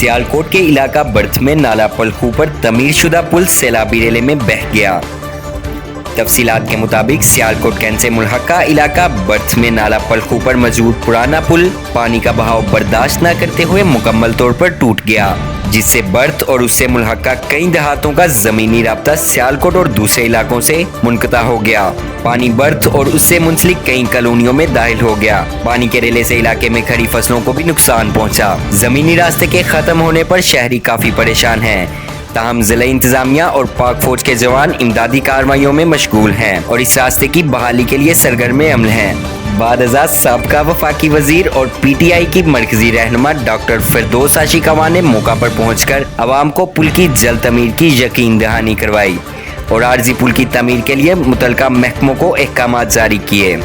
सियालकोट के इलाका बर्थ में नाला पलखू पर तमीरशुदा पुल सैलाबी रेले में बह गया। तफसीलात के मुताबिक सियालकोट कैंट से मुल्हका इलाका बर्थ में नाला पलखू पर मौजूद पुराना पुल पानी का बहाव बर्दाश्त न करते हुए मुकम्मल तौर पर टूट गया, जिससे बर्थ और उससे मुल्हका कई देहातों का जमीनी राब्ता सियालकोट और दूसरे इलाकों से मुनक़ता हो गया। पानी बर्थ और उससे मुंसलिक कई कॉलोनियों में दाखिल हो गया। पानी के रेले से इलाके में खड़ी फसलों को भी नुकसान पहुंचा। जमीनी रास्ते के खत्म होने पर शहरी काफी परेशान हैं। ताहम जिला इंतजामिया और पाक फौज के जवान इमदादी कार्रवाइयों में मशगूल हैं और इस रास्ते की बहाली के लिए सरगर्म अमल हैं। बादशाह साबका वफाकी वजीर और PTI की मरकजी रहनुमा डॉक्टर फिरदौस आशिकवा ने मौका पर पहुंचकर अवाम को पुल की जल्द तमीर की यकीन दहानी करवाई और आर्जी पुल की तमीर के लिए मुतलका महकमों को अहकामात जारी किए।